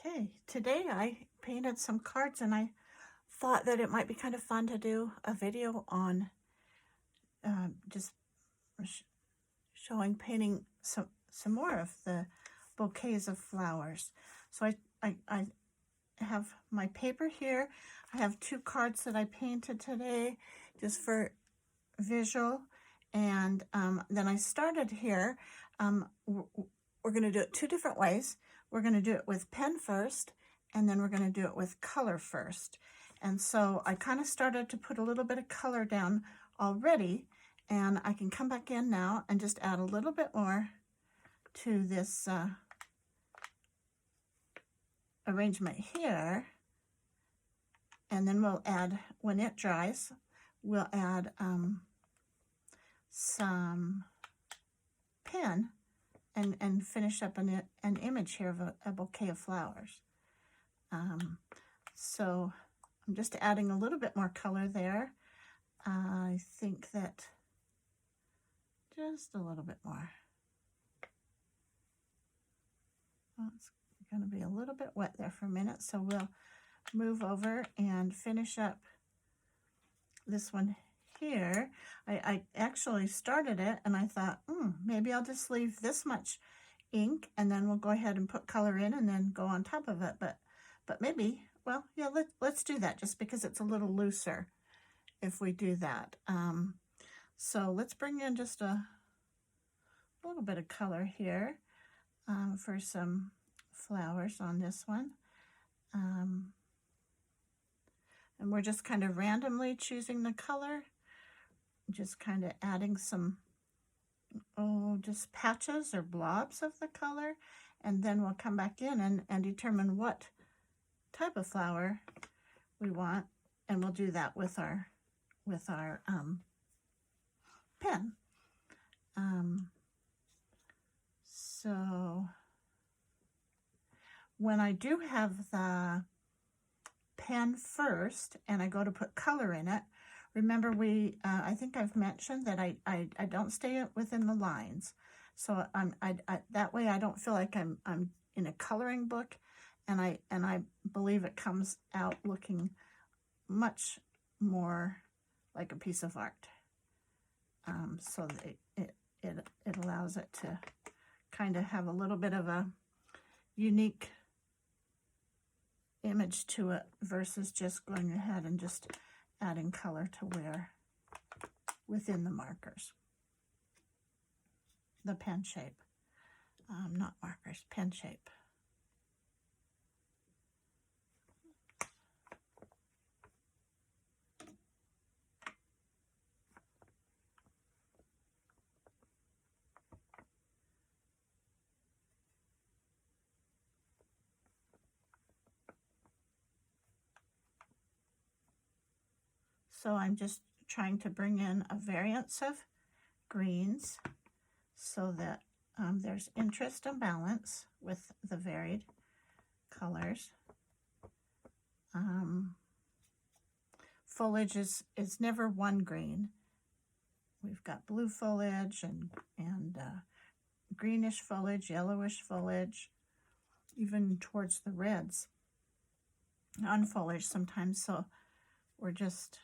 Okay, today I painted some cards and I thought that it might be kind of fun to do a video on just sh showing painting some more of the bouquets of flowers. So I have my paper here. I have 2 cards that I painted today just for visual, and then I started here. We're going to do it 2 different ways. We're going to do it with pen first, and then we're going to do it with color first. And so I kind of started to put a little bit of color down already, and I can come back in now and just add a little bit more to this arrangement here. And then we'll add, when it dries, we'll add some pen and finish up an image here of a bouquet of flowers. So I'm just adding a little bit more color there. I think that just a little bit more. Well, it's going to be a little bit wet there for a minute, so we'll move over and finish up this one here. I actually started it and I thought, maybe I'll just leave this much ink and then we'll go ahead and put color in and then go on top of it. But maybe, well, yeah, let's do that just because it's a little looser if we do that. So let's bring in just a little bit of color here for some flowers on this one. And we're just kind of randomly choosing the color, just kind of adding some, just patches or blobs of the color, and then we'll come back in and determine what type of flower we want, and we'll do that with our pen. So when I do have the pen first and I go to put color in it, remember I think I've mentioned that I don't stay within the lines. So that way I don't feel like I'm in a coloring book, and I believe it comes out looking much more like a piece of art. So it allows it to kind of have a little bit of a unique image to it versus just going ahead and just adding color to where within the markers, the pen shape, not markers, pen shape. So I'm just trying to bring in a variance of greens so that there's interest and balance with the varied colors. Foliage is never one green. We've got blue foliage and greenish foliage, yellowish foliage, even towards the reds on foliage sometimes. So we're just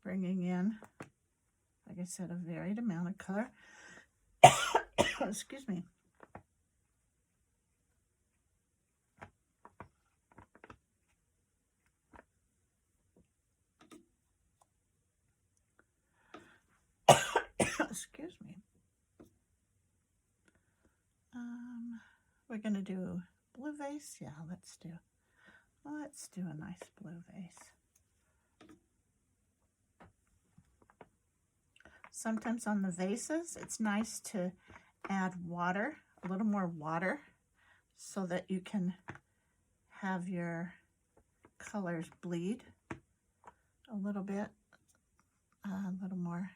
bringing in, like I said, a varied amount of color. Excuse me. Excuse me. We're going to do blue vase. Yeah, let's do a nice blue vase. Sometimes on the vases, it's nice to add water, a little more water, so that you can have your colors bleed a little bit, a little more,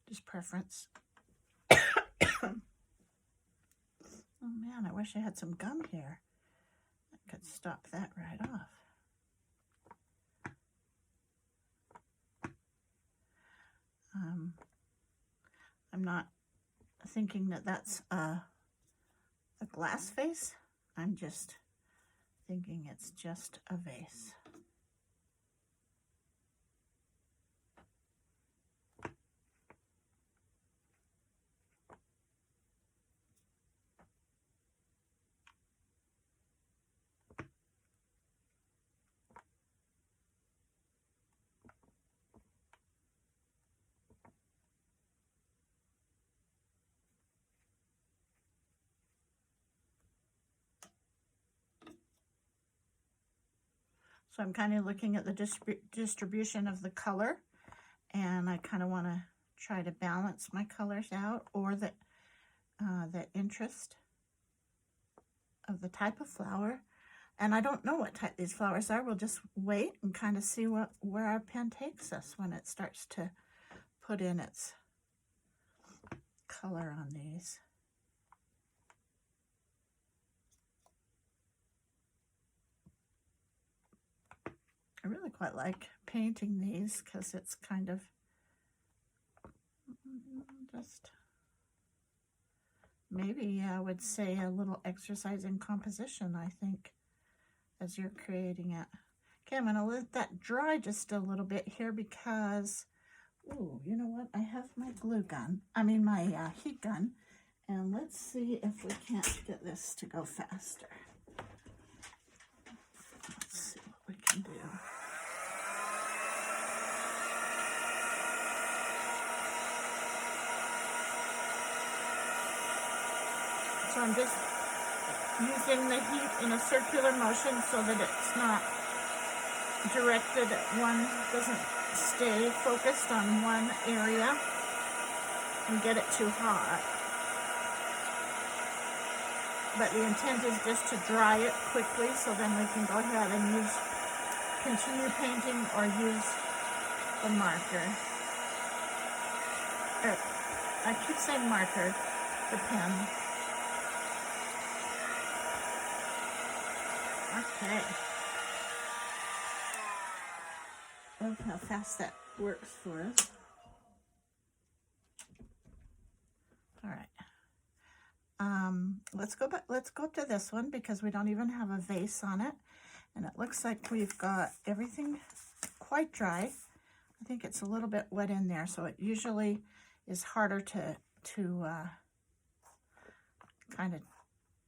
just preference. Oh man, I wish I had some gum here. I could stop that right off. I'm not thinking that that's a glass vase. I'm just thinking it's just a vase. So I'm kind of looking at the distribution of the color, and I kind of want to try to balance my colors out, or the interest of the type of flower. And I don't know what type these flowers are. We'll just wait and kind of see where our pen takes us when it starts to put in its color on these. I really quite like painting these because it's kind of just, maybe I would say a little exercise in composition, I think, as you're creating it. Okay, I'm going to let that dry just a little bit here because, ooh, you know what? I have my glue gun, my heat gun, and let's see if we can't get this to go faster. Let's see what we can do. So I'm just using the heat in a circular motion so that it's not directed at one, doesn't stay focused on one area and get it too hot. But the intent is just to dry it quickly so then we can go ahead and continue painting or use the marker. I keep saying marker, the pen. Okay. Look how fast that works for us. All right. Let's go up to this one because we don't even have a vase on it. And it looks like we've got everything quite dry. I think it's a little bit wet in there, so it usually is harder to kind of,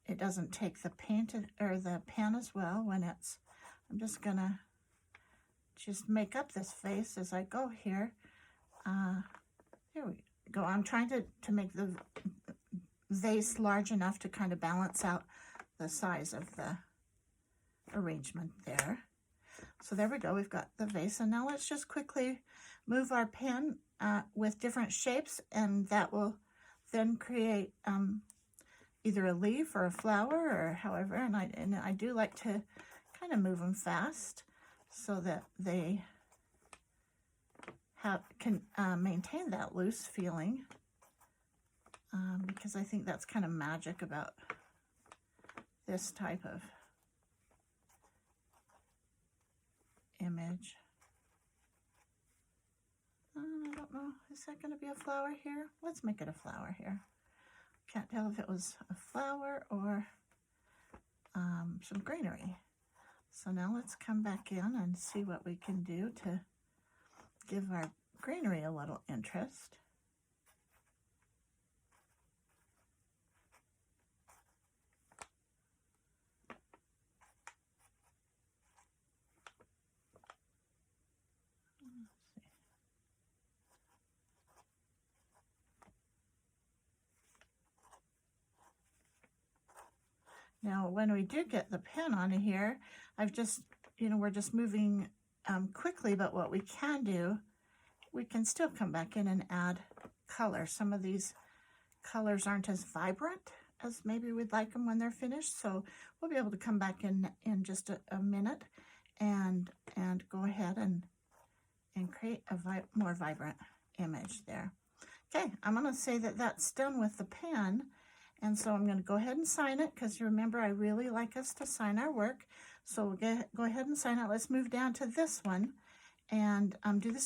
it doesn't take the paint or the pen as well when it's, I'm just gonna make up this vase as I go here. Here we go. I'm trying to make the vase large enough to kind of balance out the size of the arrangement there. So there we go, we've got the vase, and now let's just quickly move our pen with different shapes, and that will then create either a leaf or a flower or however, and I do like to kind of move them fast so that they can maintain that loose feeling, because I think that's kind of magic about this type of image. I don't know, is that going to be a flower here? Let's make it a flower here. Can't tell if it was a flower or some greenery. So now let's come back in and see what we can do to give our greenery a little interest. Now, when we do get the pen on here, I've just, we're just moving quickly, but what we can do, we can still come back in and add color. Some of these colors aren't as vibrant as maybe we'd like them when they're finished, so we'll be able to come back in just a minute and go ahead and create a more vibrant image there. Okay, I'm going to say that that's done with the pen. And so I'm going to go ahead and sign it because remember, I really like us to sign our work. So we'll go ahead and sign it. Let's move down to this one and do the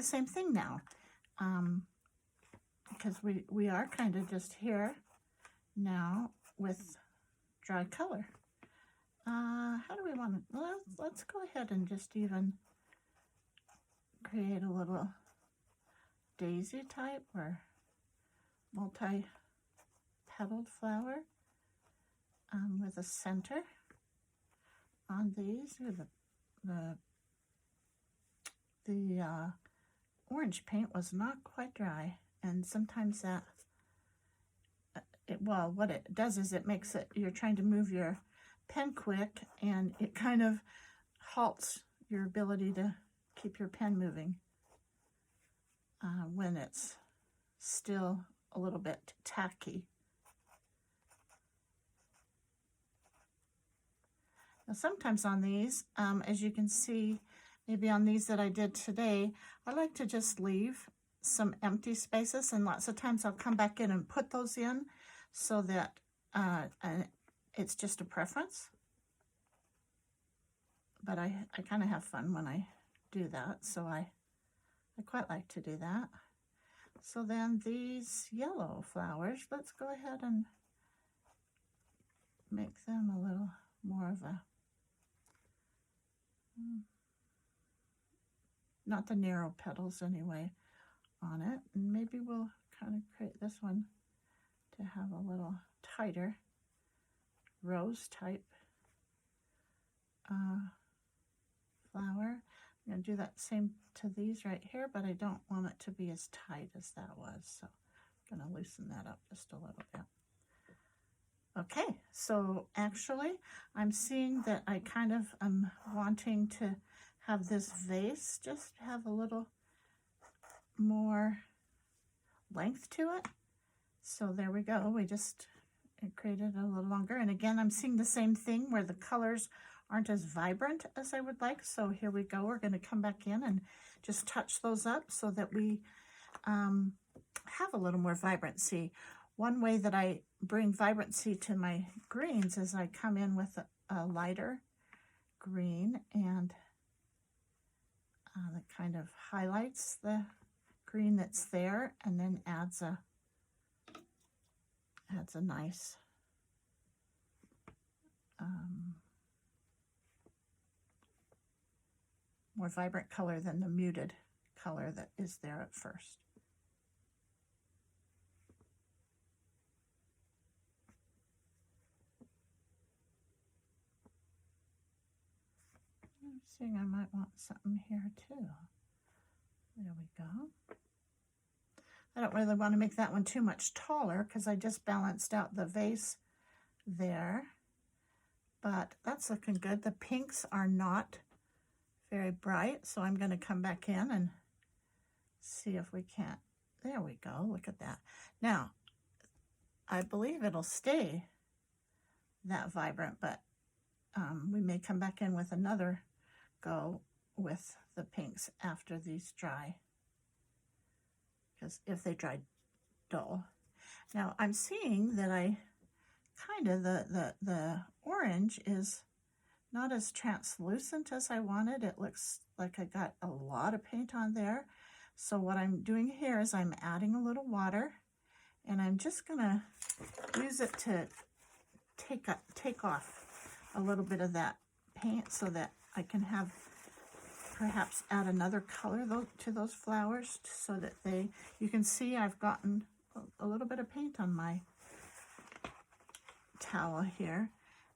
same thing now, because we are kind of just here now with dry color. How do we want to, well, let's go ahead and just even create a little daisy type or multi-petaled flower with a center on these. The orange paint was not quite dry, and sometimes that, well, what it does is it makes it, you're trying to move your pen quick, and it kind of halts your ability to keep your pen moving when it's still a little bit tacky. Now sometimes on these, as you can see, maybe on these that I did today, I like to just leave some empty spaces, and lots of times I'll come back in and put those in so that it's just a preference. But I kind of have fun when I do that, so I quite like to do that. So then these yellow flowers, let's go ahead and make them a little more of a, not the narrow petals anyway on it. And maybe we'll kind of create this one to have a little tighter rose type flower. I'm going to do that same to these right here, but I don't want it to be as tight as that was, so I'm going to loosen that up just a little bit. Okay, so actually I'm seeing that I kind of am wanting to have this vase just have a little more length to it. So there we go. We just created a little longer. And again, I'm seeing the same thing where the colors aren't as vibrant as I would like. So here we go. We're going to come back in and just touch those up so that we have a little more vibrancy. One way that I bring vibrancy to my greens is I come in with a lighter green, and that kind of highlights the green that's there, and then adds a nice more vibrant color than the muted color that is there at first. I'm seeing I might want something here too. There we go. I don't really want to make that one too much taller because I just balanced out the vase there, but that's looking good. The pinks are not very bright, so I'm going to come back in and see if we can't. There we go. Look at that. Now, I believe it'll stay that vibrant, but we may come back in with another go with the pinks after these dry, because if they dry dull. Now I'm seeing that I kind of, the orange is not as translucent as I wanted. It looks like I got a lot of paint on there. So what I'm doing here is I'm adding a little water, and I'm just gonna use it to take off a little bit of that paint so that I can have perhaps add another color to those flowers so that you can see I've gotten a little bit of paint on my towel here.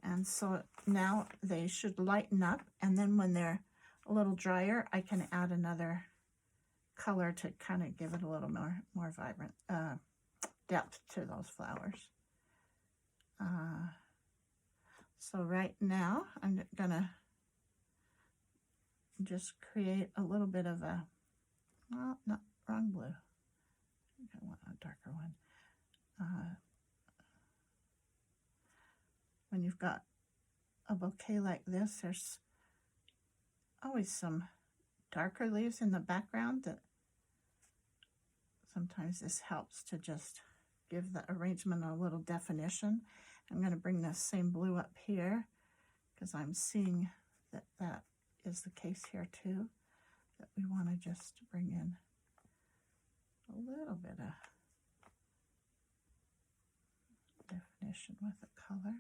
And so now they should lighten up, and then when they're a little drier, I can add another color to kind of give it a little more vibrant depth to those flowers. So right now I'm gonna just create a little bit of a, well, not wrong blue. I think I want a darker one. When you've got a bouquet like this, there's always some darker leaves in the background that sometimes this helps to just give the arrangement a little definition. I'm going to bring this same blue up here because I'm seeing that that is the case here too, that we want to just bring in a little bit of definition with the color.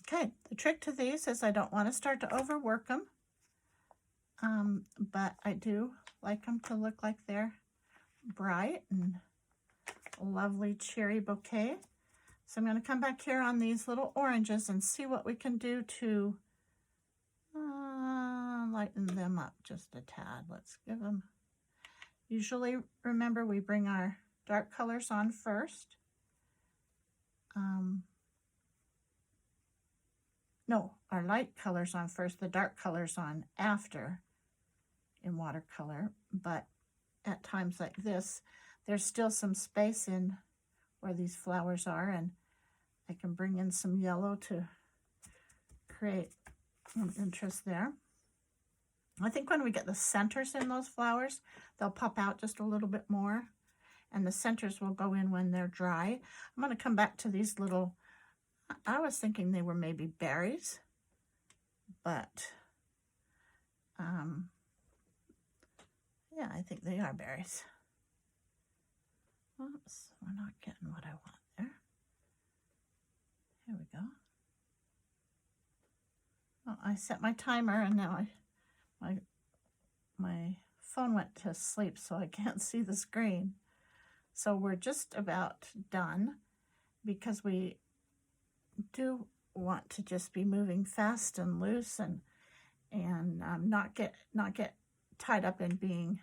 Okay, the trick to these is I don't want to start to overwork them, but I do like them to look like they're bright and a lovely cherry bouquet. So I'm going to come back here on these little oranges and see what we can do to lighten them up just a tad. Let's give them, usually remember we bring our dark colors on first. No, our light colors on first, the dark colors on after in watercolor, but at times like this, there's still some space in where these flowers are, and I can bring in some yellow to create some interest there. I think when we get the centers in those flowers, they'll pop out just a little bit more, and the centers will go in when they're dry. I'm going to come back to these little, I was thinking they were maybe berries, but yeah, I think they are berries. Oops, we're not getting what I want there. Here we go. Well, I set my timer, and now my phone went to sleep, so I can't see the screen. So we're just about done, because we do want to just be moving fast and loose, and not get tied up in being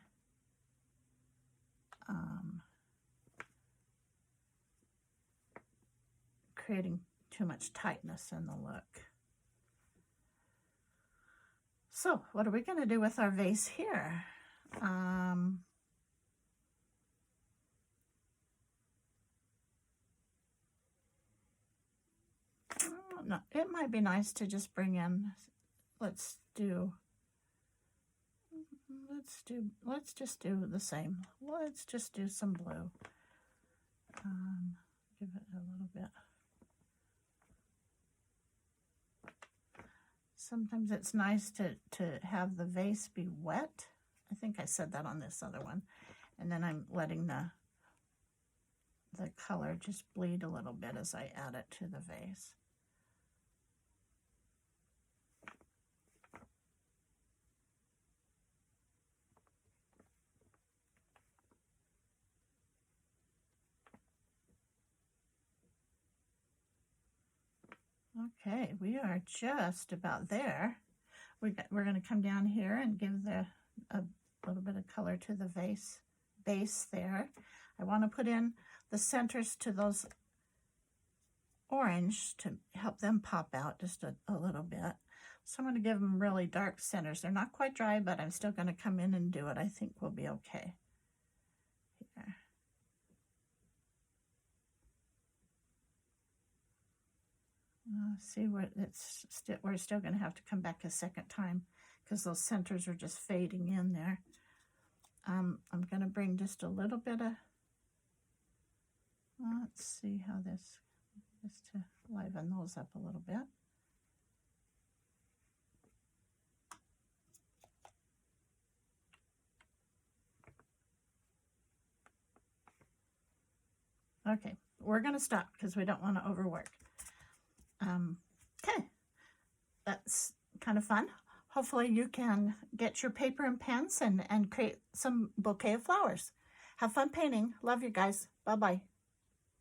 creating too much tightness in the look. So what are we going to do with our vase here? No, it might be nice to just bring in, let's just do the same. Let's just do some blue. Give it a little bit. Sometimes it's nice to have the vase be wet. I think I said that on this other one. And then I'm letting the color just bleed a little bit as I add it to the vase. Okay, we are just about there. We're going to come down here and give a little bit of color to the base there. I want to put in the centers to those orange to help them pop out just a little bit. So I'm going to give them really dark centers. They're not quite dry, but I'm still going to come in and do it. I think we'll be okay. Here. See where we're still going to have to come back a second time because those centers are just fading in there. I'm going to bring just a little bit of, let's see how this, just to liven those up a little bit. Okay, we're going to stop because we don't want to overwork. Okay, that's kind of fun. Hopefully you can get your paper and pens and create some bouquet of flowers. Have fun painting. Love you guys. Bye-bye.